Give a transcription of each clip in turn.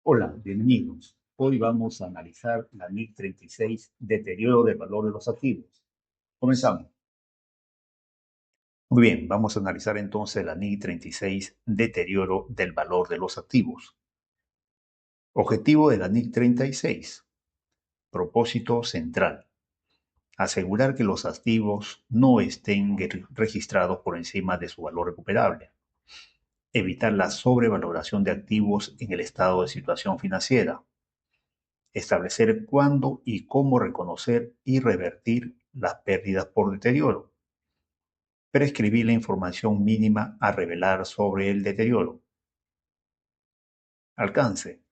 Hola, bienvenidos. Hoy vamos a analizar la NIC 36, deterioro del valor de los activos. Comenzamos. Muy bien, vamos a analizar entonces la NIC 36, deterioro del valor de los activos. Objetivo de la NIC 36. Propósito central. Asegurar que los activos no estén registrados por encima de su valor recuperable. Evitar la sobrevaloración de activos en el estado de situación financiera. Establecer cuándo y cómo reconocer y revertir las pérdidas por deterioro. Prescribir la información mínima a revelar sobre el deterioro. Alcance.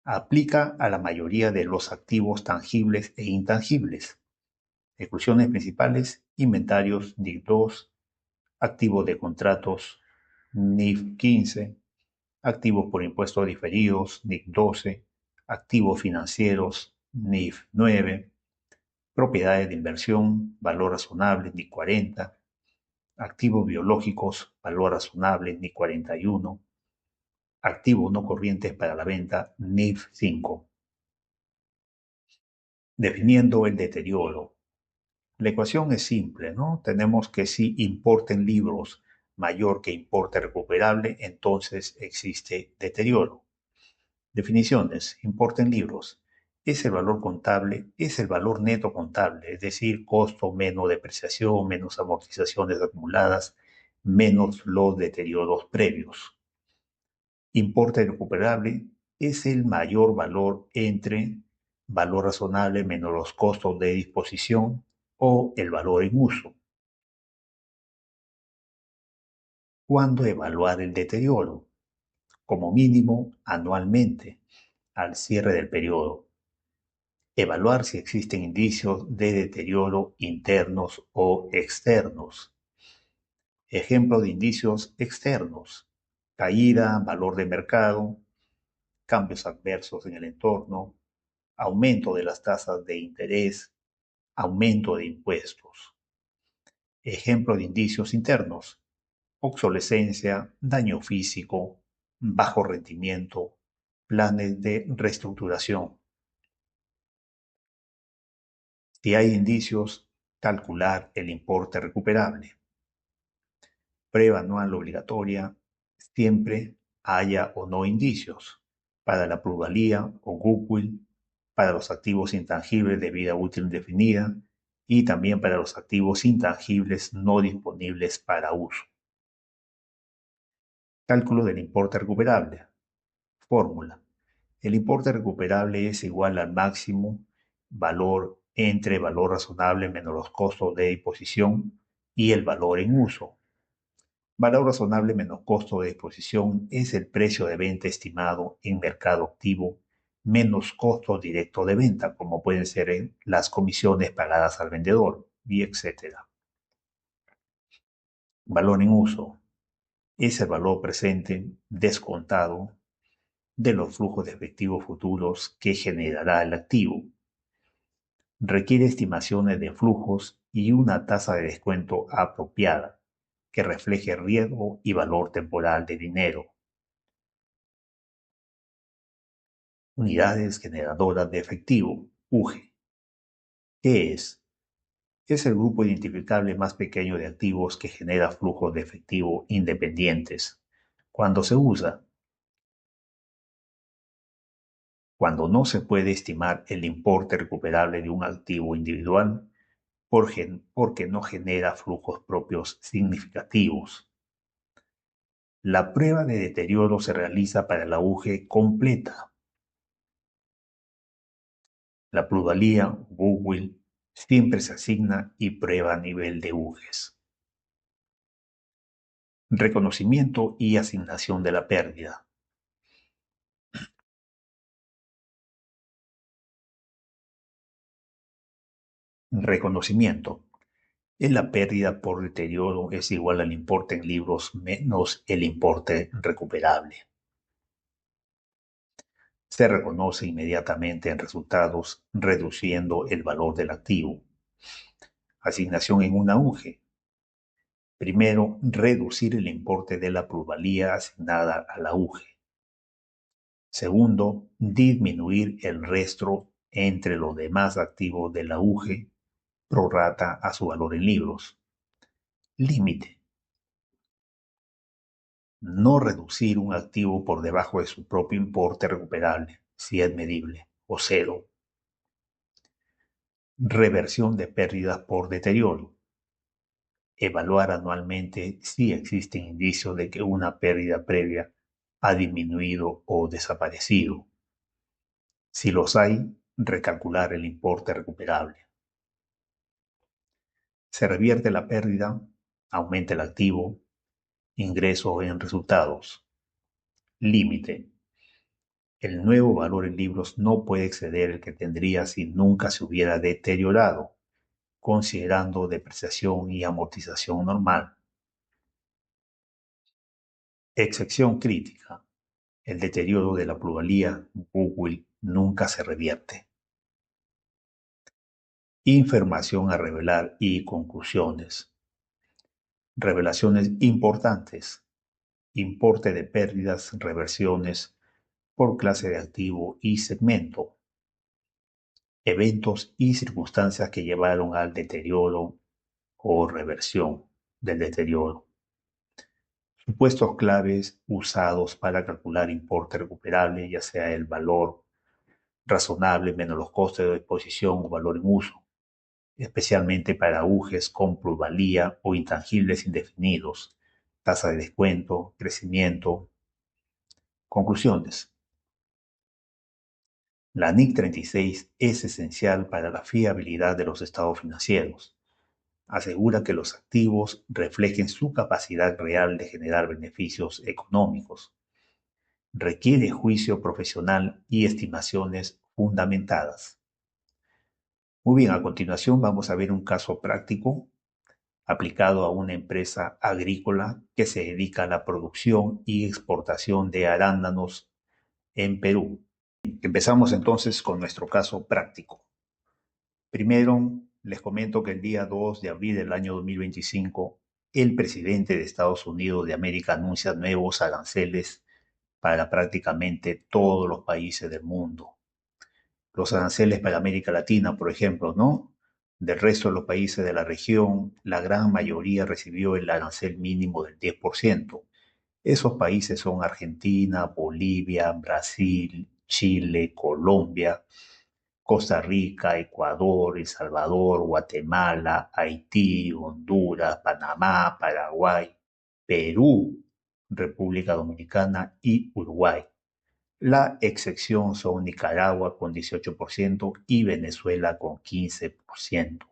Aplica a la mayoría de los activos tangibles e intangibles. Exclusiones principales: inventarios NIF 2, activos de contratos NIF 15, activos por impuestos diferidos NIF 12, activos financieros NIF 9, propiedades de inversión, valor razonable, NIF 40, activos biológicos, valor razonable, NIF 41, activos no corrientes para la venta, NIF 5. Definiendo el deterioro. La ecuación es simple, ¿no? Tenemos que si importe en libros mayor que importe recuperable, entonces existe deterioro. Definiciones: importe en libros es el valor contable, es el valor neto contable, es decir, costo menos depreciación, menos amortizaciones acumuladas, menos los deterioros previos. Importe recuperable es el mayor valor entre valor razonable menos los costos de disposición o el valor en uso. ¿Cuándo evaluar el deterioro? Como mínimo anualmente, al cierre del periodo. Evaluar si existen indicios de deterioro internos o externos. Ejemplo de indicios externos: caída, valor de mercado, cambios adversos en el entorno, aumento de las tasas de interés, aumento de impuestos. Ejemplo de indicios internos: obsolescencia, daño físico, bajo rendimiento, planes de reestructuración. Si hay indicios, calcular el importe recuperable. Prueba anual obligatoria, siempre haya o no indicios, para la plusvalía o goodwill, para los activos intangibles de vida útil indefinida y también para los activos intangibles no disponibles para uso. Cálculo del importe recuperable. Fórmula: el importe recuperable es igual al máximo valor entre valor razonable menos los costos de disposición y el valor en uso. Valor razonable menos costo de disposición es el precio de venta estimado en mercado activo menos costo directo de venta, como pueden ser las comisiones pagadas al vendedor, y etcétera. Valor en uso es el valor presente descontado de los flujos de efectivo futuros que generará el activo. Requiere estimaciones de flujos y una tasa de descuento apropiada que refleje riesgo y valor temporal de dinero. Unidades generadoras de efectivo, UGE. ¿Qué es? Es el grupo identificable más pequeño de activos que genera flujos de efectivo independientes. ¿Cuándo se usa? Cuando no se puede estimar el importe recuperable de un activo individual porque no genera flujos propios significativos. La prueba de deterioro se realiza para la UGE completa. La plusvalía, goodwill, siempre se asigna y prueba a nivel de UGEs. Reconocimiento y asignación de la pérdida. Reconocimiento. En la pérdida por deterioro es igual al importe en libros menos el importe recuperable. Se reconoce inmediatamente en resultados, reduciendo el valor del activo. Asignación en una UGE. Primero, reducir el importe de la plusvalía asignada a la UGE. Segundo, disminuir el resto entre los demás activos del auge prorata a su valor en libros. Límite. No reducir un activo por debajo de su propio importe recuperable, si es medible, o cero. Reversión de pérdidas por deterioro. Evaluar anualmente si existen indicios de que una pérdida previa ha disminuido o desaparecido. Si los hay, recalcular el importe recuperable. Se revierte la pérdida, aumenta el activo, ingreso en resultados. Límite. El nuevo valor en libros no puede exceder el que tendría si nunca se hubiera deteriorado, considerando depreciación y amortización normal. Excepción crítica. El deterioro de la plusvalía Google nunca se revierte. Información a revelar y conclusiones. Revelaciones importantes. Importe de pérdidas, reversiones por clase de activo y segmento. Eventos y circunstancias que llevaron al deterioro o reversión del deterioro. Supuestos claves usados para calcular importe recuperable, ya sea el valor razonable menos los costes de exposición o valor en uso, especialmente para agujes con plusvalía o intangibles indefinidos, tasa de descuento, crecimiento. Conclusiones. La NIC 36 es esencial para la fiabilidad de los estados financieros. Asegura que los activos reflejen su capacidad real de generar beneficios económicos. Requiere juicio profesional y estimaciones fundamentadas. Muy bien, a continuación vamos a ver un caso práctico aplicado a una empresa agrícola que se dedica a la producción y exportación de arándanos en Perú. Empezamos entonces con nuestro caso práctico. Primero, les comento que el día 2 de abril del año 2025, el presidente de Estados Unidos de América anuncia nuevos aranceles para prácticamente todos los países del mundo. Los aranceles para América Latina, por ejemplo, ¿no? Del resto de los países de la región, la gran mayoría recibió el arancel mínimo del 10%. Esos países son Argentina, Bolivia, Brasil, Chile, Colombia, Costa Rica, Ecuador, El Salvador, Guatemala, Haití, Honduras, Panamá, Paraguay, Perú, República Dominicana y Uruguay. La excepción son Nicaragua con 18% y Venezuela con 15%.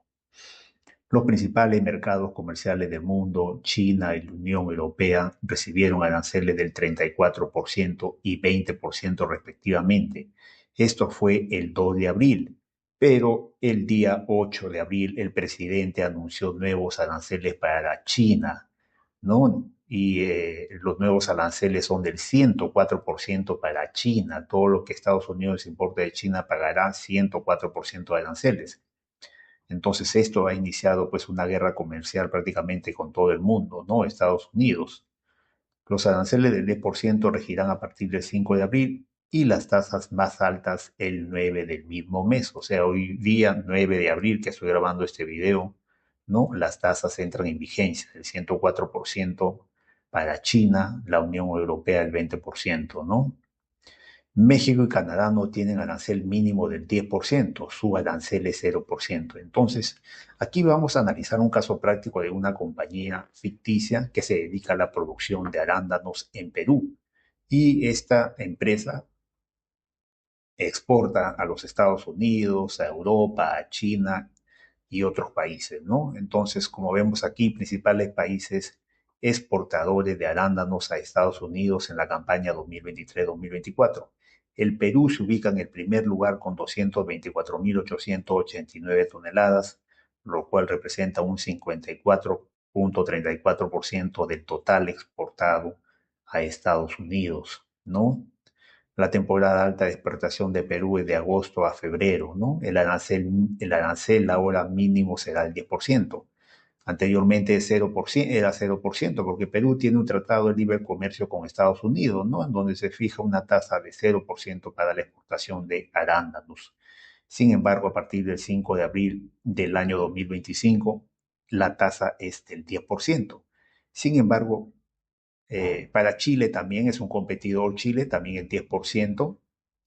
Los principales mercados comerciales del mundo, China y la Unión Europea, recibieron aranceles del 34% y 20% respectivamente. Esto fue el 2 de abril, pero el día 8 de abril el presidente anunció nuevos aranceles para China, ¿no? Y los nuevos aranceles son del 104% para China. Todo lo que Estados Unidos importe de China pagará 104% de aranceles. Entonces esto ha iniciado pues una guerra comercial prácticamente con todo el mundo, ¿no? Estados Unidos. Los aranceles del 10% regirán a partir del 5 de abril y las tasas más altas el 9 del mismo mes. O sea, hoy día 9 de abril que estoy grabando este video, ¿no? Las tasas entran en vigencia, el 104% para China, la Unión Europea el 20%, ¿no? México y Canadá no tienen arancel mínimo del 10%, su arancel es 0%. Entonces, aquí vamos a analizar un caso práctico de una compañía ficticia que se dedica a la producción de arándanos en Perú. Y esta empresa exporta a los Estados Unidos, a Europa, a China y otros países, ¿no? Entonces, como vemos aquí, principales países exportadores de arándanos a Estados Unidos en la campaña 2023-2024. El Perú se ubica en el primer lugar con 224.889 toneladas, lo cual representa un 54.34% del total exportado a Estados Unidos, ¿no? La temporada alta de exportación de Perú es de agosto a febrero, ¿no? El arancel ahora mínimo será el 10%. Anteriormente 0%, era 0%, porque Perú tiene un tratado de libre comercio con Estados Unidos, ¿no? En donde se fija una tasa de 0% para la exportación de arándanos. Sin embargo, a partir del 5 de abril del año 2025, la tasa es del 10%. Sin embargo, para Chile también es un competidor, Chile también es 10%,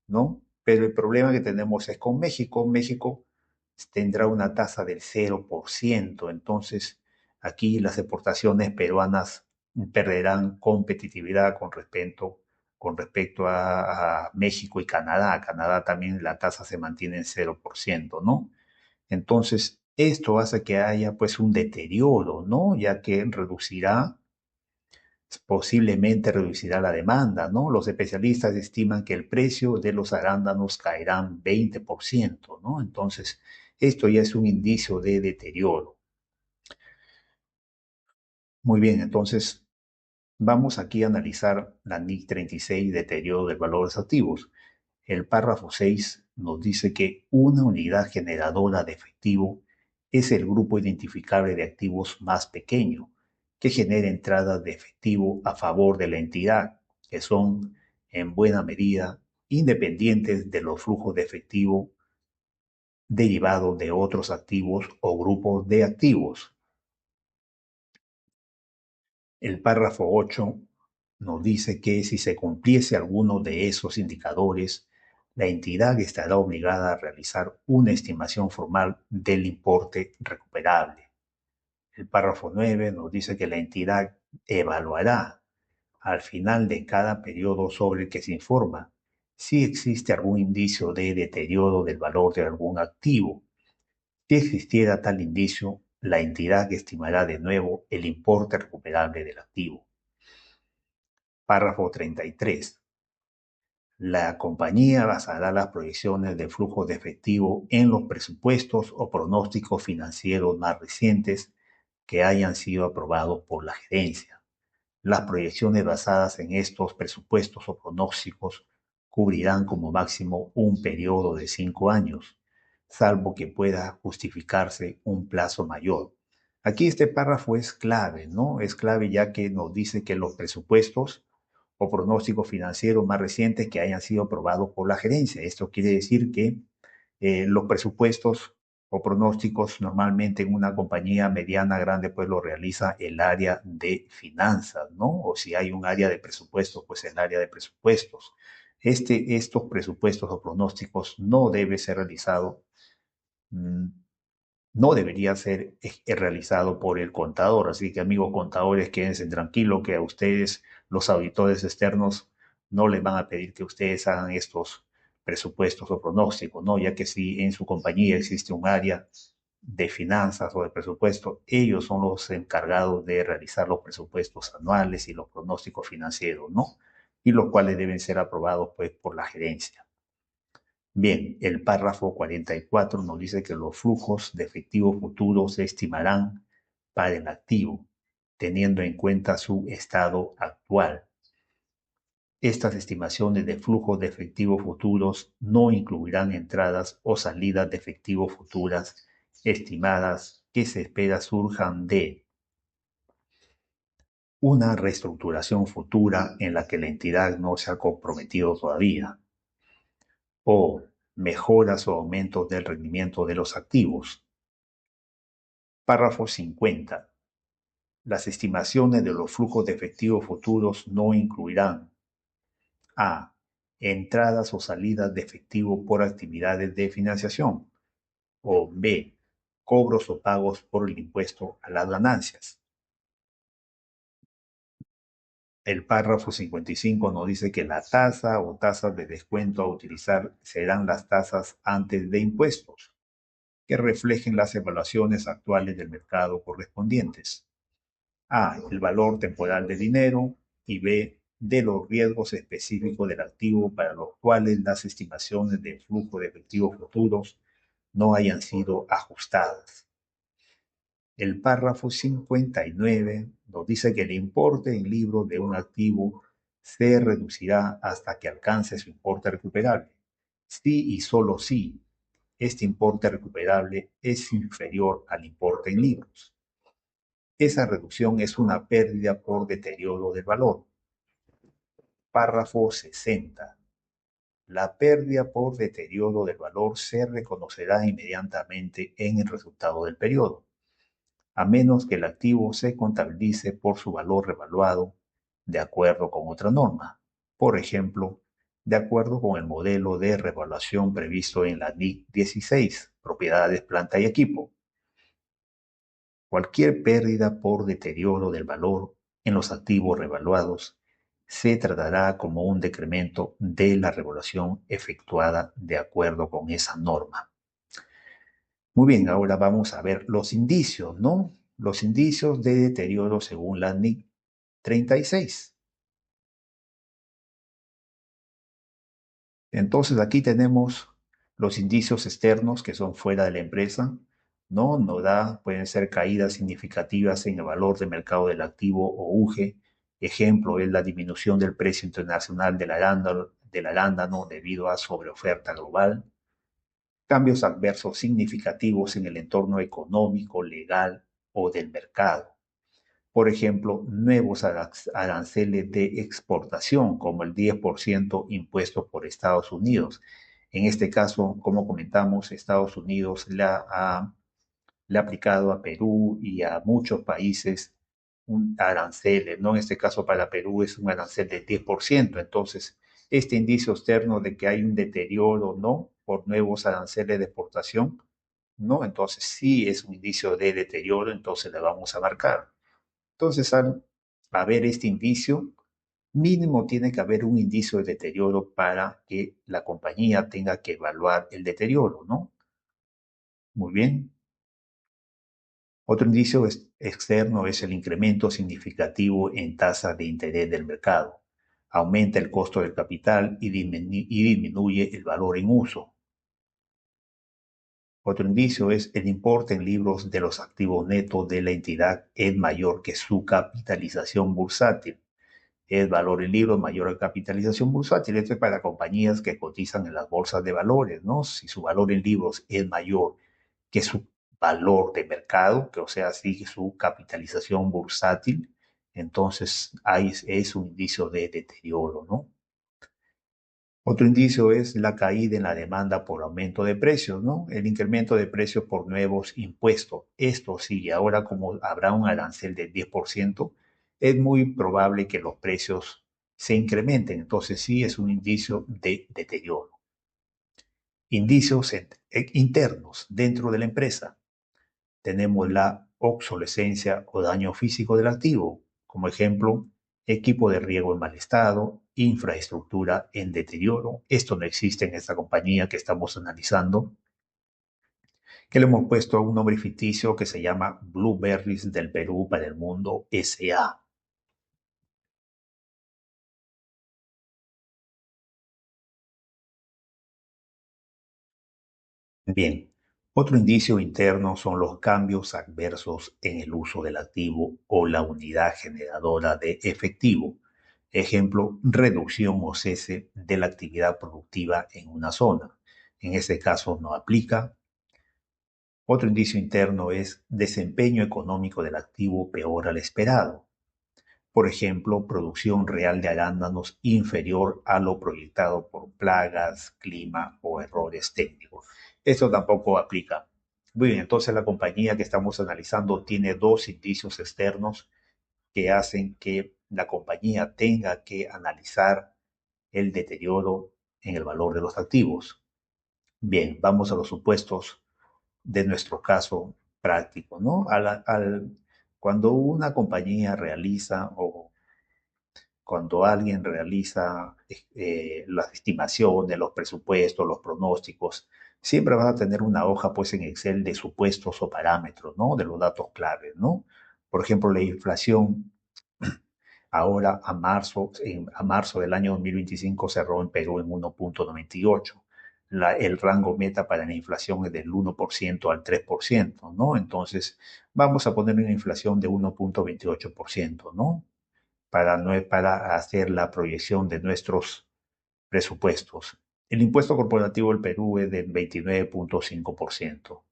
¿no? Pero el problema que tenemos es con México. México tendrá una tasa del 0%, entonces aquí las exportaciones peruanas perderán competitividad con respecto a México y Canadá. Canadá también la tasa se mantiene en 0%, ¿no? Entonces, esto hace que haya pues un deterioro, ¿no? Ya que posiblemente reducirá la demanda, ¿no? Los especialistas estiman que el precio de los arándanos caerán 20%, ¿no? Entonces, esto ya es un indicio de deterioro. Muy bien, entonces vamos aquí a analizar la NIC 36, deterioro de valores activos. El párrafo 6 nos dice que una unidad generadora de efectivo es el grupo identificable de activos más pequeño que genera entradas de efectivo a favor de la entidad, que son en buena medida independientes de los flujos de efectivo derivados de otros activos o grupos de activos. El párrafo 8 nos dice que si se cumpliese alguno de esos indicadores, la entidad estará obligada a realizar una estimación formal del importe recuperable. El párrafo 9 nos dice que la entidad evaluará al final de cada periodo sobre el que se informa si existe algún indicio de deterioro del valor de algún activo. Si existiera tal indicio, la entidad estimará de nuevo el importe recuperable del activo. Párrafo 33. La compañía basará las proyecciones de flujo de efectivo en los presupuestos o pronósticos financieros más recientes que hayan sido aprobados por la gerencia. Las proyecciones basadas en estos presupuestos o pronósticos cubrirán como máximo un periodo de 5 años, salvo que pueda justificarse un plazo mayor. Aquí este párrafo es clave, ¿no? Es clave ya que nos dice que los presupuestos o pronósticos financieros más recientes que hayan sido aprobados por la gerencia. Esto quiere decir que los presupuestos o pronósticos normalmente en una compañía mediana, grande, pues lo realiza el área de finanzas, ¿no? O si hay un área de presupuestos, pues el área de presupuestos. Estos presupuestos o pronósticos no debe ser realizado, mm, no debería ser realizado por el contador. Así que, amigos contadores, quédense tranquilos que a ustedes, los auditores externos, no les van a pedir que ustedes hagan estos presupuestos o pronósticos, ¿no? Ya que si en su compañía existe un área de finanzas o de presupuesto, ellos son los encargados de realizar los presupuestos anuales y los pronósticos financieros, ¿no? Y los cuales deben ser aprobados, pues, por la gerencia. Bien, el párrafo 44 nos dice que los flujos de efectivo futuros se estimarán para el activo, teniendo en cuenta su estado actual. Estas estimaciones de flujos de efectivo futuros no incluirán entradas o salidas de efectivo futuras estimadas que se espera surjan de una reestructuración futura en la que la entidad no se ha comprometido todavía, o mejoras o aumentos del rendimiento de los activos. Párrafo 50. Las estimaciones de los flujos de efectivo futuros no incluirán a. Entradas o salidas de efectivo por actividades de financiación, o b. Cobros o pagos por el impuesto a las ganancias. El párrafo 55 nos dice que la tasa o tasas de descuento a utilizar serán las tasas antes de impuestos, que reflejen las evaluaciones actuales del mercado correspondientes. A, el valor temporal del dinero, y B, de los riesgos específicos del activo para los cuales las estimaciones de flujo de efectivos futuros no hayan sido ajustadas. El párrafo 59 nos dice que el importe en libros de un activo se reducirá hasta que alcance su importe recuperable, si y solo si este importe recuperable es inferior al importe en libros. Esa reducción es una pérdida por deterioro del valor. Párrafo 60. La pérdida por deterioro del valor se reconocerá inmediatamente en el resultado del periodo, a menos que el activo se contabilice por su valor revaluado de acuerdo con otra norma. Por ejemplo, de acuerdo con el modelo de revaluación previsto en la NIC 16, propiedades, planta y equipo. Cualquier pérdida por deterioro del valor en los activos revaluados se tratará como un decremento de la revaluación efectuada de acuerdo con esa norma. Muy bien, ahora vamos a ver los indicios, ¿no? Los indicios de deterioro según la NIC 36. Entonces aquí tenemos los indicios externos que son fuera de la empresa, ¿no? Pueden ser caídas significativas en el valor de mercado del activo o UGE. Ejemplo es la disminución del precio internacional del arándano debido a sobreoferta global. Cambios adversos significativos en el entorno económico, legal o del mercado. Por ejemplo, nuevos aranceles de exportación, como el 10% impuesto por Estados Unidos. En este caso, como comentamos, Estados Unidos le ha aplicado a Perú y a muchos países un arancel, ¿no? En este caso para Perú es un arancel del 10%. Entonces, este indicio externo de que hay un deterioro, ¿no? Por nuevos aranceles de exportación, ¿no? Entonces, sí es un indicio de deterioro, entonces le vamos a marcar. Entonces, al haber este indicio, mínimo tiene que haber un indicio de deterioro para que la compañía tenga que evaluar el deterioro, ¿no? Muy bien. Otro indicio externo es el incremento significativo en tasa de interés del mercado. Aumenta el costo del capital y disminuye el valor en uso. Otro indicio es el importe en libros de los activos netos de la entidad es mayor que su capitalización bursátil. El valor en libros mayor a capitalización bursátil. Esto es para compañías que cotizan en las bolsas de valores, ¿no? Si su valor en libros es mayor que su valor de mercado, que o sea, sigue su capitalización bursátil, entonces ahí es un indicio de deterioro, ¿no? Otro indicio es la caída en la demanda por aumento de precios, ¿no? El incremento de precios por nuevos impuestos. Esto sí, ahora como habrá un arancel del 10%, es muy probable que los precios se incrementen. Entonces sí es un indicio de deterioro. Indicios internos dentro de la empresa. Tenemos la obsolescencia o daño físico del activo, como ejemplo, equipo de riego en mal estado, infraestructura en deterioro. Esto no existe en esta compañía que estamos analizando, que le hemos puesto un nombre ficticio que se llama Blueberries del Perú para el Mundo S.A. Bien, otro indicio interno son los cambios adversos en el uso del activo o la unidad generadora de efectivo. Ejemplo, reducción o cese de la actividad productiva en una zona. En este caso no aplica. Otro indicio interno es desempeño económico del activo peor al esperado. Por ejemplo, producción real de arándanos inferior a lo proyectado por plagas, clima o errores técnicos. Esto tampoco aplica. Muy bien, entonces la compañía que estamos analizando tiene dos indicios externos que hacen que la compañía tenga que analizar el deterioro en el valor de los activos. Bien, vamos a los supuestos de nuestro caso práctico, ¿no? Cuando una compañía realiza o cuando alguien realiza las estimaciones, los presupuestos, los pronósticos, siempre vas a tener una hoja pues en Excel de supuestos o parámetros, ¿no? De los datos claves, ¿no? Por ejemplo, la inflación ahora a marzo del año 2025 cerró en Perú en 1.98. El rango meta para la inflación es del 1% al 3%, ¿no? Entonces, vamos a poner una inflación de 1.28%, ¿no? Para hacer la proyección de nuestros presupuestos. El impuesto corporativo del Perú es del 29.5%.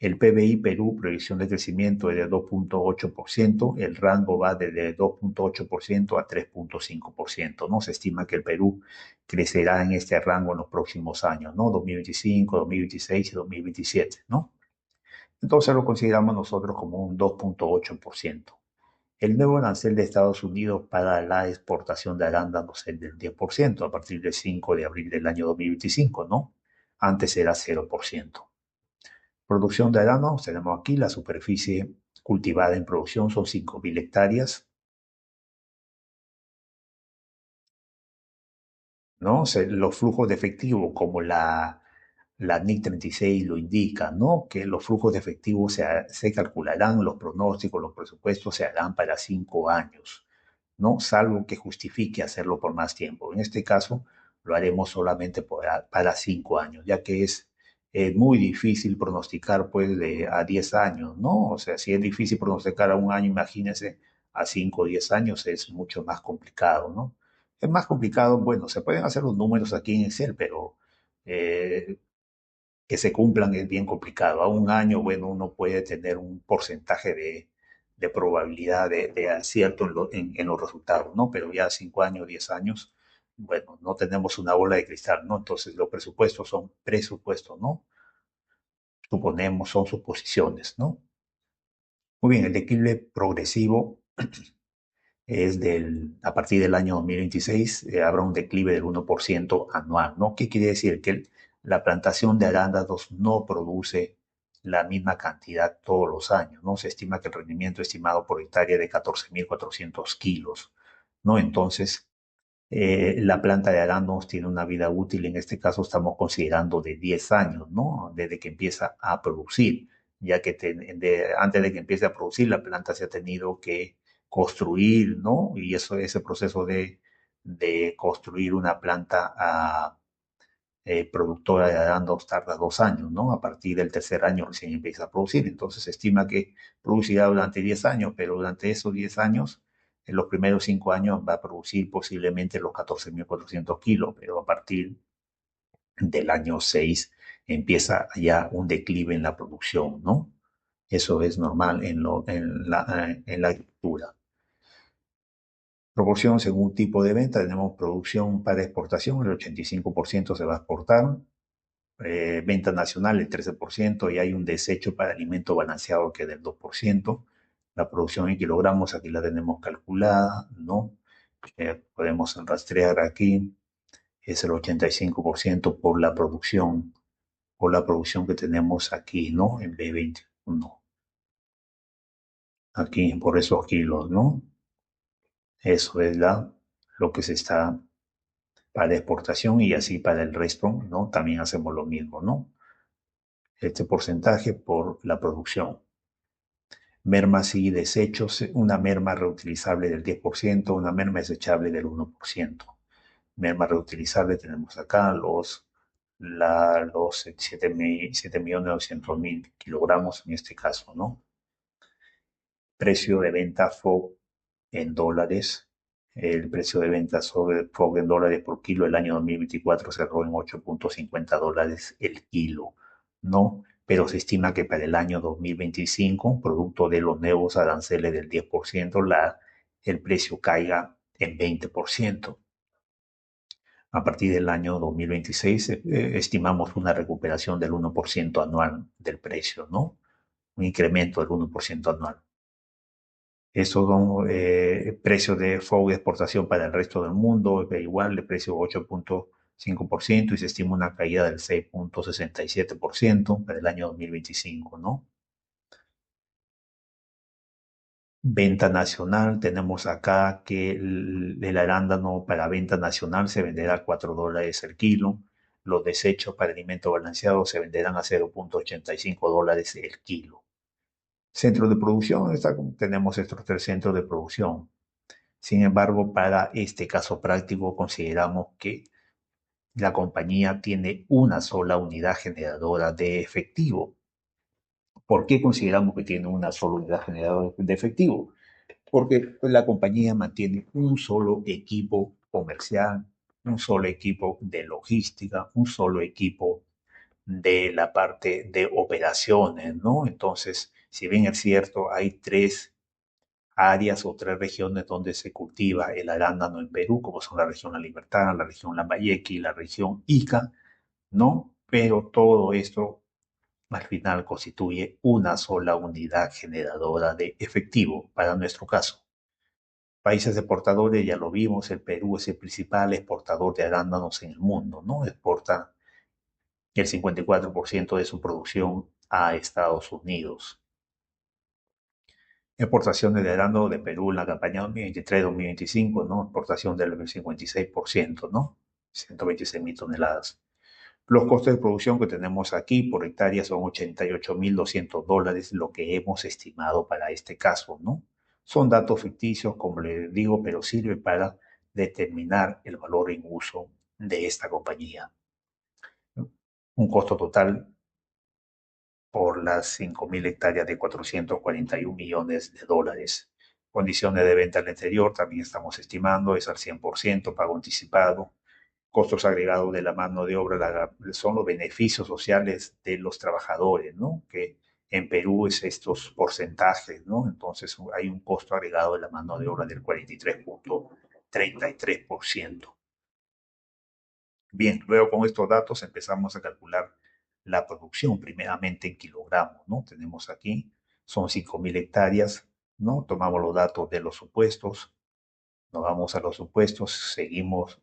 El PBI Perú, proyección de crecimiento es de 2.8%, el rango va desde 2.8% a 3.5%, ¿no? Se estima que el Perú crecerá en este rango en los próximos años, ¿no? 2025, 2026 y 2027, ¿no? Entonces lo consideramos nosotros como un 2.8%. El nuevo arancel de Estados Unidos para la exportación de arándanos es del 10% a partir del 5 de abril del año 2025, ¿no? Antes era 0%. Producción de arándanos, tenemos aquí la superficie cultivada en producción son 5.000 hectáreas, ¿no? Los flujos de efectivo, como la NIC 36 lo indica, ¿no? Que los flujos de efectivo se calcularán, los pronósticos, los presupuestos se harán para 5 años, ¿no? Salvo que justifique hacerlo por más tiempo. En este caso, lo haremos solamente para 5 años, ya que es muy difícil pronosticar, pues, a 10 años, ¿no? O sea, si es difícil pronosticar a un año, imagínense, a 5 o 10 años es mucho más complicado, ¿no? Es más complicado, bueno, se pueden hacer los números aquí en Excel, pero eh, que se cumplan es bien complicado. A un año, bueno, uno puede tener un porcentaje de probabilidad de acierto en los resultados, ¿no? Pero ya 5 años, 10 años, bueno, no tenemos una bola de cristal, ¿no? Entonces los presupuestos son presupuestos, ¿no? Suponemos, son suposiciones, ¿no? Muy bien, el declive progresivo a partir del año 2026 habrá un declive del 1% anual, ¿no? ¿Qué quiere decir? Que la plantación de arándanos no produce la misma cantidad todos los años, ¿no? Se estima que el rendimiento estimado por hectárea es de 14.400 kilos, ¿no? Entonces, la planta de arándanos tiene una vida útil, en este caso estamos considerando de 10 años, ¿no? Desde que empieza a producir, ya que antes de que empiece a producir, la planta se ha tenido que construir, ¿no? Y ese proceso de construir una planta productora de arándanos tarda 2 años, ¿no? A partir del tercer año recién empieza a producir. Entonces se estima que producirá durante 10 años, pero durante esos 10 años, en los primeros 5 años va a producir posiblemente los 14.400 kilos, pero a partir del año 6 empieza ya un declive en la producción, ¿no? Eso es normal en la agricultura. Proporción según tipo de venta, tenemos producción para exportación, el 85% se va a exportar, venta nacional el 13% y hay un desecho para alimento balanceado que es del 2%. La producción en kilogramos aquí la tenemos calculada, ¿no? Podemos rastrear aquí, es el 85% por la producción que tenemos aquí, ¿no? En B21, aquí por esos kilos, ¿no? Eso es lo que se está para exportación y así para el resto, ¿no? También hacemos lo mismo, ¿no? Este porcentaje por la producción. Mermas y desechos, una merma reutilizable del 10%, una merma desechable del 1%. Merma reutilizable tenemos acá los 7.900.000 kilogramos en este caso, ¿no? Precio de venta FOB en dólares. El precio de venta sobre FOB en dólares por kilo el año 2024 cerró en $8.50 el kilo, ¿no? Pero se estima que para el año 2025, producto de los nuevos aranceles del 10%, el precio caiga en 20%. A partir del año 2026, estimamos una recuperación del 1% anual del precio, ¿no? Un incremento del 1% anual. Esos son precios de FOB de exportación para el resto del mundo, igual el precio 8.5% y se estima una caída del 6.67% para el año 2025, ¿no? Venta nacional, tenemos acá que el arándano para venta nacional se venderá a $4 el kilo, los desechos para alimento balanceado se venderán a $0.85 el kilo. Centros de producción, tenemos estos 3 centros de producción. Sin embargo, para este caso práctico consideramos que la compañía tiene una sola unidad generadora de efectivo. ¿Por qué consideramos que tiene una sola unidad generadora de efectivo? Porque la compañía mantiene un solo equipo comercial, un solo equipo de logística, un solo equipo de la parte de operaciones, ¿no? Entonces, si bien es cierto, hay tres áreas o tres regiones donde se cultiva el arándano en Perú, como son la región La Libertad, la región Lambayeque y la región Ica, ¿no? Pero todo esto al final constituye una sola unidad generadora de efectivo para nuestro caso. Países exportadores, ya lo vimos, el Perú es el principal exportador de arándanos en el mundo, ¿no? Exporta el 54% de su producción a Estados Unidos. Exportaciones de arándano de Perú en la campaña 2023-2025, ¿no? Exportación del 56%, ¿no? 126.000 toneladas. Los costos de producción que tenemos aquí por hectárea son $88.200, lo que hemos estimado para este caso, ¿no? Son datos ficticios, como les digo, pero sirve para determinar el valor en uso de esta compañía. Un costo total por las 5.000 hectáreas de $441 millones. Condiciones de venta al exterior también estamos estimando, es al 100%, pago anticipado. Costos agregados de la mano de obra son los beneficios sociales de los trabajadores, ¿no? Que en Perú es estos porcentajes, ¿no? Entonces hay un costo agregado de la mano de obra del 43.33%. Bien, luego con estos datos empezamos a calcular la producción, primeramente en kilogramos, ¿no? Tenemos aquí, son 5.000 hectáreas, ¿no? Tomamos los datos de los supuestos, nos vamos a los supuestos, seguimos,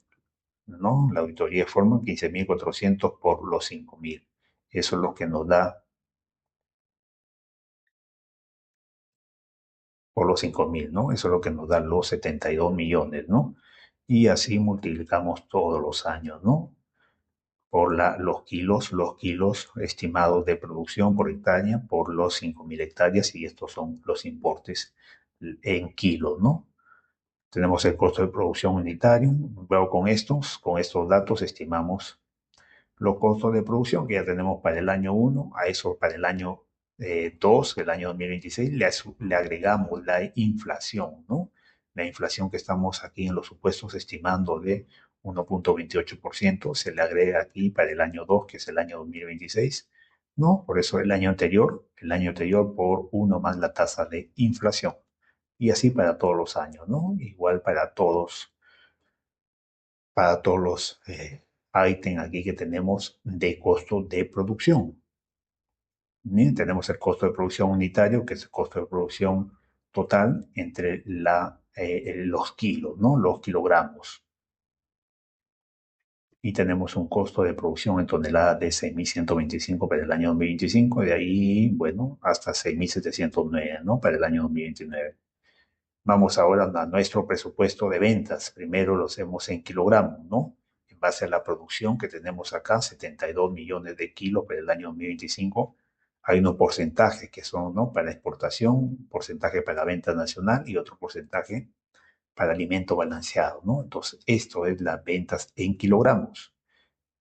¿no? La auditoría forma 15.400 por los 5.000. Eso es lo que nos da por los 5.000, ¿no? Eso es lo que nos da los 72 millones, ¿no? Y así multiplicamos todos los años, ¿no? Por los kilos estimados de producción por hectárea por los 5.000 hectáreas y estos son los importes en kilos, ¿no? Tenemos el costo de producción unitario. Luego con estos datos estimamos los costos de producción que ya tenemos para el año 1, a eso para el año 2, el año 2026, le agregamos la inflación, ¿no? La inflación que estamos aquí en los supuestos estimando de 1.28%, se le agrega aquí para el año 2, que es el año 2026, ¿no? Por eso el año anterior por uno más la tasa de inflación. Y así para todos los años, ¿no? Igual para todos los ítems aquí que tenemos de costo de producción. Bien, tenemos el costo de producción unitario, que es el costo de producción total entre los kilos, ¿no? Los kilogramos. Y tenemos un costo de producción en toneladas de 6.125 para el año 2025, de ahí, bueno, hasta 6.709, ¿no? Para el año 2029. Vamos ahora a nuestro presupuesto de ventas. Primero lo hacemos en kilogramos, ¿no? En base a la producción que tenemos acá, 72 millones de kilos para el año 2025. Hay unos porcentajes que son, ¿no? Para exportación, porcentaje para venta nacional y otro porcentaje para alimento balanceado, ¿no? Entonces, esto es las ventas en kilogramos.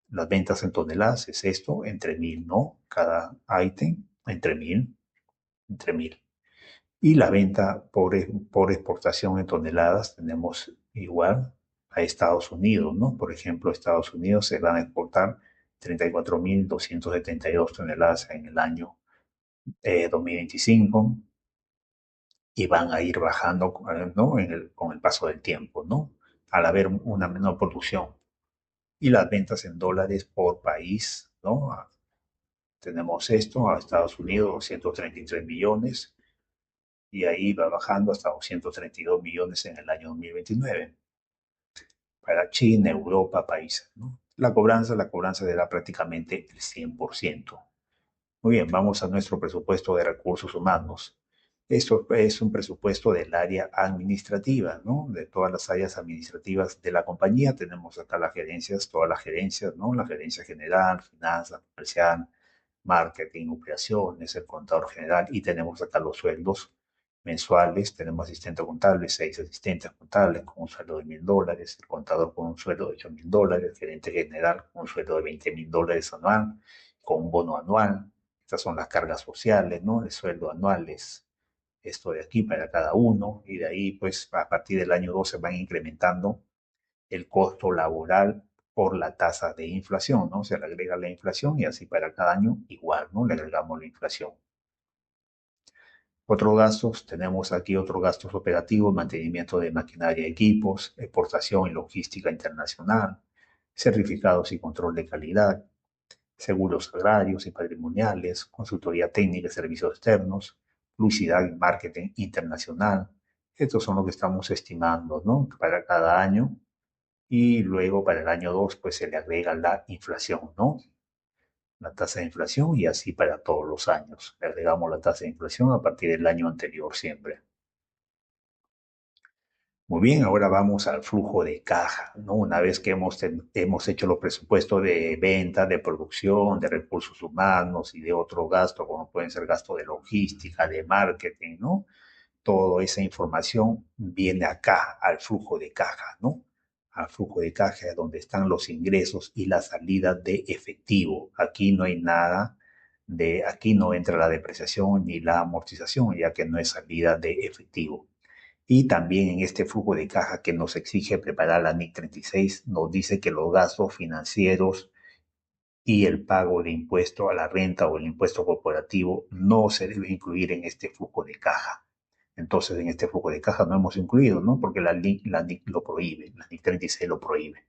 Las ventas en toneladas es esto, entre 1.000, ¿no? Cada ítem, entre mil. Y la venta por exportación en toneladas tenemos igual a Estados Unidos, ¿no? Por ejemplo, a Estados Unidos se van a exportar 34.272 toneladas en el año 2025 y van a ir bajando, ¿no? Con el paso del tiempo, ¿no? Al haber una menor producción. Y las ventas en dólares por país, ¿no? Tenemos esto, a Estados Unidos 233 millones, y ahí va bajando hasta 232 millones en el año 2029 para China, Europa, países, ¿no? La cobranza será prácticamente el 100%. Muy bien, vamos a nuestro presupuesto de recursos humanos. Esto es un presupuesto del área administrativa, ¿no? De todas las áreas administrativas de la compañía. Tenemos acá las gerencias, todas las gerencias, ¿no? La gerencia general, finanzas, comercial, marketing, operaciones, el contador general y tenemos acá los sueldos mensuales. Tenemos asistente contable, 6 asistentes contables con un sueldo de $1.000, el contador con un sueldo de $8.000, el gerente general con un sueldo de $20.000 anual, con un bono anual. Estas son las cargas sociales, ¿no? El sueldo anual es esto de aquí para cada uno y de ahí pues a partir del año 12 van incrementando el costo laboral por la tasa de inflación, ¿no? Se le agrega la inflación y así para cada año igual, ¿no? Le agregamos la inflación. Otros gastos, tenemos aquí otros gastos operativos, mantenimiento de maquinaria y equipos, exportación y logística internacional, certificados y control de calidad, seguros agrarios y patrimoniales, consultoría técnica y servicios externos, publicidad y marketing internacional. Estos son los que estamos estimando, ¿no? Para cada año. Y luego para el año 2 pues se le agrega la inflación, ¿no? La tasa de inflación y así para todos los años. Le agregamos la tasa de inflación a partir del año anterior siempre. Muy bien, ahora vamos al flujo de caja, ¿no? Una vez que hemos hecho los presupuestos de venta, de producción, de recursos humanos y de otros gastos, como pueden ser gastos de logística, de marketing, ¿no? Toda esa información viene acá, al flujo de caja, ¿no? Al flujo de caja, donde están los ingresos y la salida de efectivo. Aquí no hay nada aquí no entra la depreciación ni la amortización, ya que no es salida de efectivo. Y también en este flujo de caja que nos exige preparar la NIC 36, nos dice que los gastos financieros y el pago de impuesto a la renta o el impuesto corporativo no se debe incluir en este flujo de caja. Entonces, en este flujo de caja no hemos incluido, ¿no? Porque la NIC lo prohíbe, la NIC 36 lo prohíbe.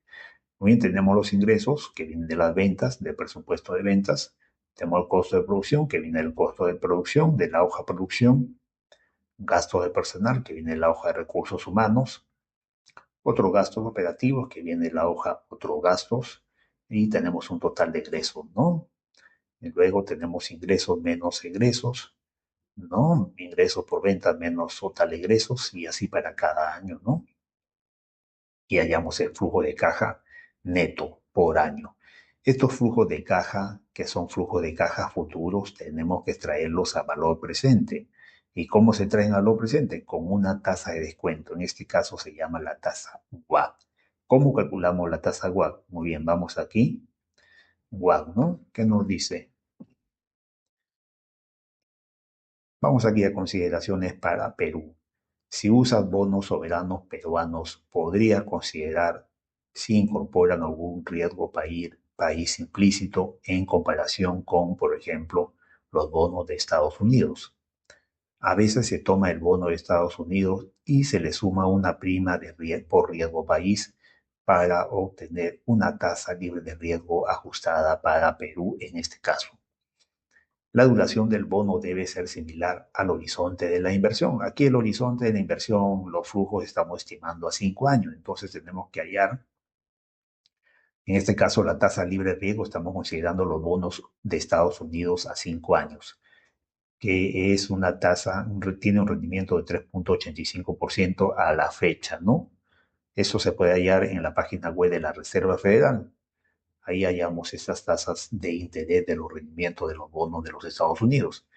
Muy bien, tenemos los ingresos que vienen de las ventas, del presupuesto de ventas. Tenemos el costo de producción, que viene del costo de producción, de la hoja producción. Gasto de personal, que viene de la hoja de recursos humanos. Otros gastos operativos, que viene de la hoja otros gastos. Y tenemos un total de egresos, ¿no? Y luego tenemos ingresos menos egresos, ¿no? Ingresos por venta menos total egresos y así para cada año, ¿no? Y hallamos el flujo de caja neto por año. Estos flujos de caja, que son flujos de caja futuros, tenemos que extraerlos a valor presente. ¿Y cómo se traen a valor presente? Con una tasa de descuento. En este caso se llama la tasa WAC. ¿Cómo calculamos la tasa WAC? Muy bien, vamos aquí. WAC, ¿no? ¿Qué nos dice? Vamos aquí a consideraciones para Perú. Si usas bonos soberanos peruanos, podría considerar si incorporan algún riesgo país implícito en comparación con, por ejemplo, los bonos de Estados Unidos. A veces se toma el bono de Estados Unidos y se le suma una prima por riesgo país para obtener una tasa libre de riesgo ajustada para Perú en este caso. La duración del bono debe ser similar al horizonte de la inversión. Aquí el horizonte de la inversión, los flujos estamos estimando a 5 años, entonces tenemos que hallar, en este caso, la tasa libre de riesgo, estamos considerando los bonos de Estados Unidos a 5 años, que es una tasa, tiene un rendimiento de 3,85% a la fecha, ¿no? Eso se puede hallar en la página web de la Reserva Federal. Ahí hallamos estas tasas de interés de los rendimientos de los bonos de los Estados Unidos.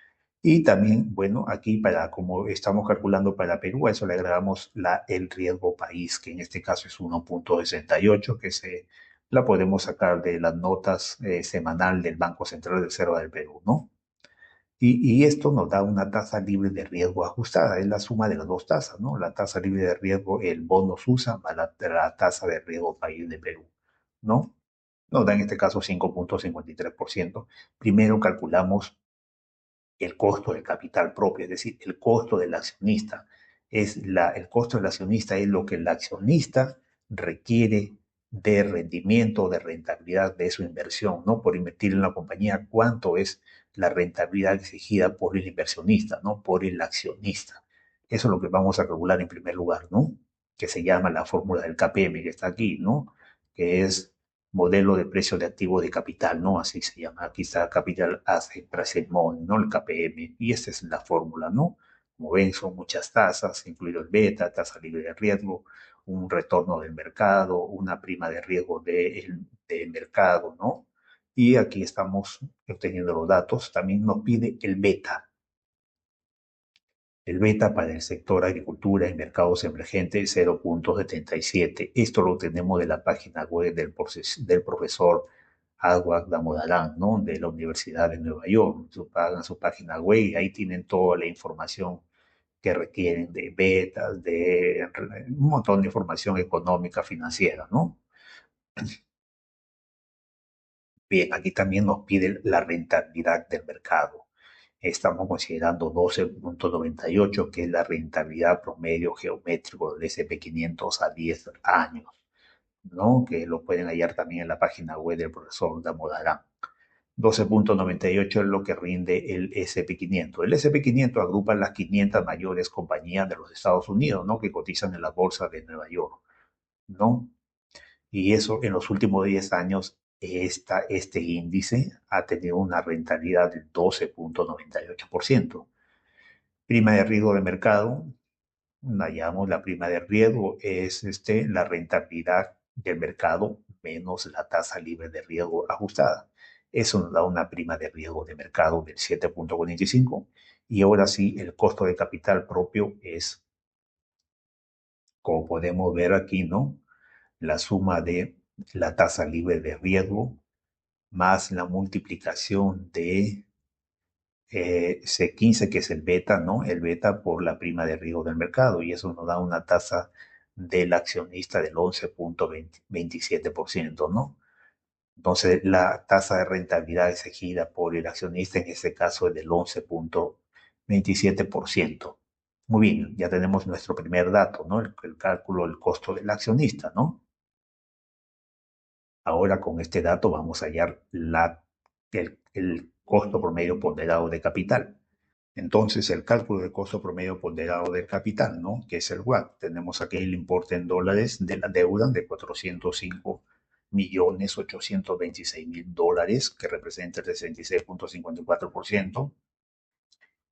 Y también, bueno, aquí como estamos calculando para Perú, a eso le agregamos el riesgo país, que en este caso es 1,68, la podemos sacar de las notas semanal del Banco Central de Reserva del Perú, ¿no? Y esto nos da una tasa libre de riesgo ajustada, es la suma de las dos tasas, ¿no? La tasa libre de riesgo, el bono SUSA, más la tasa de riesgo país de Perú, ¿no? Nos da en este caso 5,53%. Primero calculamos el costo del capital propio, es decir, el costo del accionista. El costo del accionista es lo que el accionista requiere de rendimiento, de rentabilidad de su inversión, ¿no? Por invertir en la compañía, cuánto es la rentabilidad exigida por el inversionista, ¿no? Por el accionista. Eso es lo que vamos a regular en primer lugar, ¿no? Que se llama la fórmula del KPM, que está aquí, ¿no? Que es modelo de precio de activo de capital, ¿no? Así se llama. Aquí está Capital Asset Present Money, ¿no? El KPM. Y esta es la fórmula, ¿no? Como ven, son muchas tasas, incluido el beta, tasa libre de riesgo, un retorno del mercado, una prima de riesgo del mercado, ¿no? Y aquí estamos obteniendo los datos. También nos pide el beta. El beta para el sector agricultura y mercados emergentes 0,77. Esto lo tenemos de la página web del profesor Adwak Damodaran, ¿no? De la Universidad de Nueva York. Pagan su página web y ahí tienen toda la información que requieren de betas, de un montón de información económica, financiera, ¿no? Bien, aquí también nos pide la rentabilidad del mercado. Estamos considerando 12,98, que es la rentabilidad promedio geométrico del S&P 500 a 10 años, ¿no? Que lo pueden hallar también en la página web del profesor Damodarán. 12,98 es lo que rinde el S&P 500. El S&P 500 agrupa las 500 mayores compañías de los Estados Unidos, ¿no? Que cotizan en la bolsa de Nueva York, ¿no? Y eso en los últimos 10 años, este índice ha tenido una rentabilidad del 12,98%. Prima de riesgo de mercado, hallamos la prima de riesgo, es la rentabilidad del mercado menos la tasa libre de riesgo ajustada. Eso nos da una prima de riesgo de mercado del 7,45. Y ahora sí, el costo de capital propio es, como podemos ver aquí, ¿no? La suma de la tasa libre de riesgo más la multiplicación de C15, que es el beta, ¿no? El beta por la prima de riesgo del mercado, y eso nos da una tasa del accionista del 11,27%, ¿no? Entonces, la tasa de rentabilidad exigida por el accionista en este caso es del 11,27%. Muy bien, ya tenemos nuestro primer dato, ¿no? El cálculo del costo del accionista, ¿no? Ahora con este dato vamos a hallar el costo promedio ponderado de capital. Entonces, el cálculo del costo promedio ponderado del capital, ¿no? Que es el WACC. Tenemos aquí el importe en dólares de la deuda de 405,826,000 dólares, que representa el 66,54%,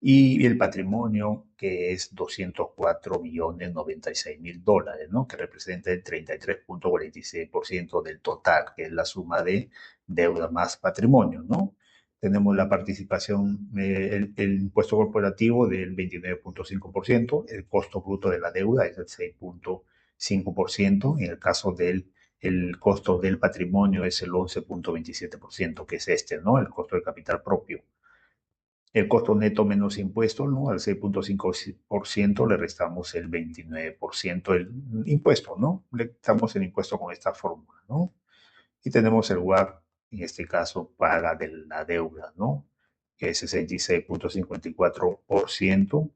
y el patrimonio, que es 204,096,000 dólares, ¿no? Que representa el 33,46% del total, que es la suma de deuda más patrimonio, ¿no? Tenemos la participación, el impuesto corporativo del 29,5%, el costo bruto de la deuda es del 6,5%, en el caso del el costo del patrimonio es el 11,27%, que es ¿no? El costo del capital propio. El costo neto menos impuestos, ¿no? Al 6,5% le restamos el 29% del impuesto, ¿no? Le quitamos el impuesto con esta fórmula, ¿no? Y tenemos el WACC, en este caso, paga de la deuda, ¿no? Que es 66,54%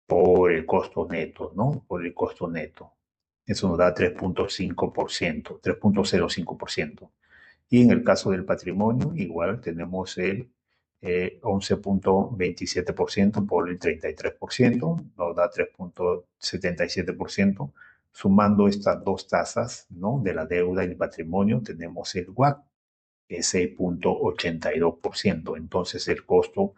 por el costo neto, ¿no? Por el costo neto. Eso nos da 3,05%, 3,05%. Y en el caso del patrimonio, igual tenemos el 11,27% por el 33%, nos da 3,77%. Sumando estas dos tasas, ¿no? De la deuda y el patrimonio, tenemos el WACC, que es 6,82%. Entonces, el costo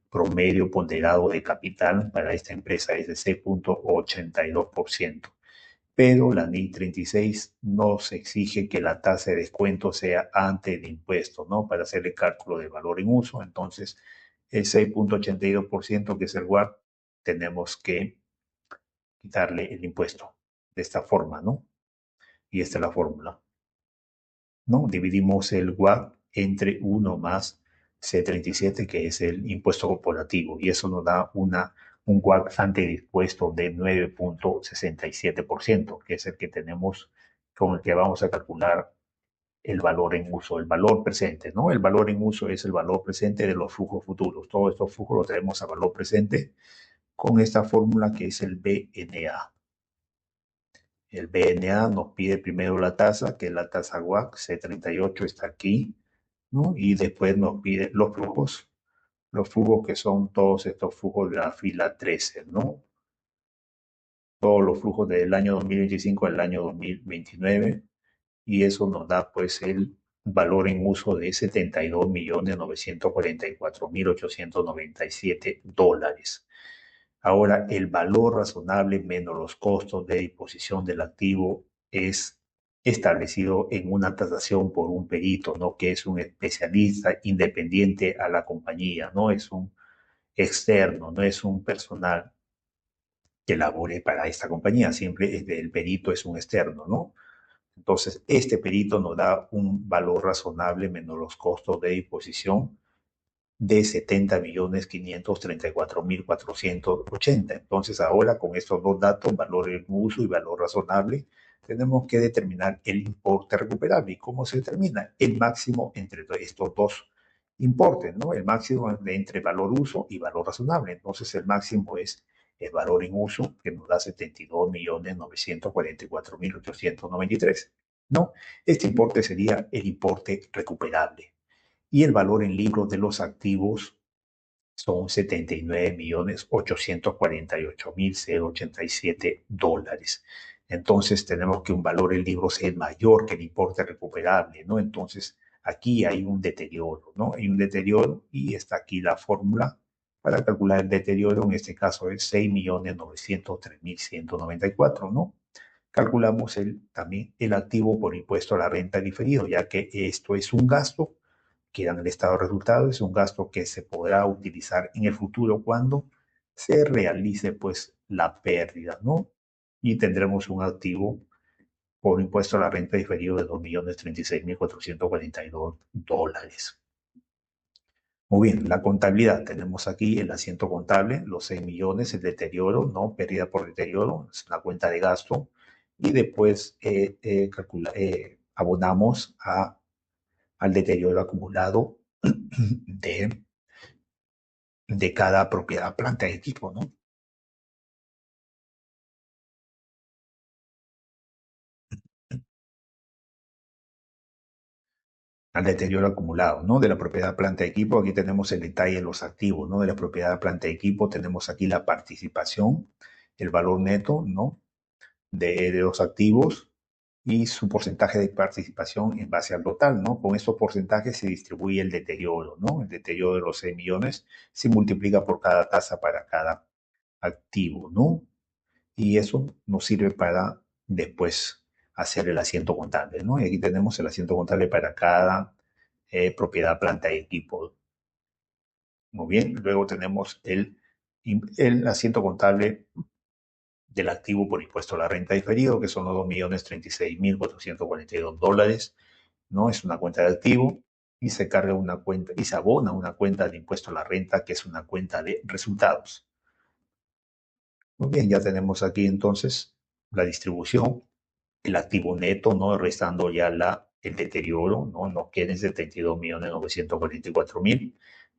promedio ponderado de capital para esta empresa es de 6,82%, pero la NI 36 nos exige que la tasa de descuento sea antes de impuesto, ¿no? Para hacer el cálculo de valor en uso. Entonces, el 6,82%, que es el WACC, tenemos que quitarle el impuesto de esta forma, ¿no? Y esta es la fórmula, ¿no? Dividimos el WACC entre 1 más C37, que es el impuesto corporativo, y eso nos da un WACC ante impuesto de 9,67%, que es el que tenemos, con el que vamos a calcular el valor en uso, el valor presente, ¿no? El valor en uso es el valor presente de los flujos futuros. Todos estos flujos los tenemos a valor presente con esta fórmula que es el BNA. El BNA nos pide primero la tasa, que es la tasa WACC, C38 está aquí, ¿no? Y después nos pide los flujos que son todos estos flujos de la fila 13, ¿no? Todos los flujos del año 2025 al año 2029, y eso nos da pues el valor en uso de 72.944.897 dólares. Ahora, el valor razonable menos los costos de disposición del activo es establecido en una tasación por un perito, ¿no? Que es un especialista independiente a la compañía, no es un externo, no es un personal que labore para esta compañía, siempre el perito es un externo, ¿no? Entonces, este perito nos da un valor razonable menos los costos de disposición de 70.534.480. Entonces, ahora con estos dos datos, valor en uso y valor razonable, tenemos que determinar el importe recuperable. ¿Y cómo se determina? El máximo entre estos dos importes, ¿no? El máximo entre valor uso y valor razonable. Entonces, el máximo es el valor en uso, que nos da 72.944.893, ¿no? Este importe sería el importe recuperable. Y el valor en libros de los activos son 79.848.087 dólares. Entonces tenemos que un valor en libros es mayor que el importe recuperable, ¿no? Entonces aquí hay un deterioro, ¿no? Hay un deterioro y está aquí la fórmula para calcular el deterioro. En este caso es 6.903.194, ¿no? Calculamos también el activo por impuesto a la renta diferido, ya que esto es un gasto, queda en el estado de resultados, es un gasto que se podrá utilizar en el futuro cuando se realice pues la pérdida, ¿no? Y tendremos un activo por impuesto a la renta diferido de 2.036.442 dólares. Muy bien, la contabilidad. Tenemos aquí el asiento contable, los 6 millones, el deterioro, ¿no? Pérdida por deterioro, es la cuenta de gasto. Y después abonamos al deterioro acumulado de, de cada propiedad, planta y equipo, ¿no? Al deterioro acumulado, ¿no? De la propiedad, planta y equipo. Aquí tenemos el detalle de los activos, ¿no? De la propiedad, planta y equipo. Tenemos aquí la participación, el valor neto, ¿no? De los activos y su porcentaje de participación en base al total, ¿no? Con estos porcentajes se distribuye el deterioro, ¿no? El deterioro de los 6 millones se multiplica por cada tasa para cada activo, ¿no? Y eso nos sirve para después hacer el asiento contable, ¿no? Y aquí tenemos el asiento contable para cada propiedad, planta y equipo. Muy bien, luego tenemos el asiento contable del activo por impuesto a la renta diferido, que son los 2.036.442 dólares, ¿no? Es una cuenta de activo y se carga una cuenta y se abona una cuenta de impuesto a la renta, que es una cuenta de resultados. Muy bien, ya tenemos aquí entonces la distribución, el activo neto, ¿no? Restando ya el deterioro, ¿no? Nos queden 72.944.000.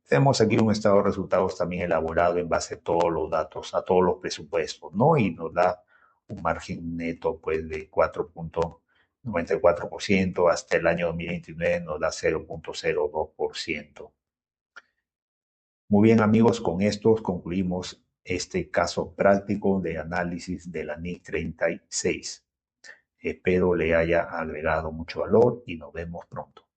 Tenemos aquí un estado de resultados también elaborado en base a todos los datos, a todos los presupuestos, ¿no? Y nos da un margen neto, pues, de 4.94%, hasta el año 2029 nos da 0.02%. Muy bien, amigos, con esto concluimos este caso práctico de análisis de la NIC 36. Espero le haya agregado mucho valor y nos vemos pronto.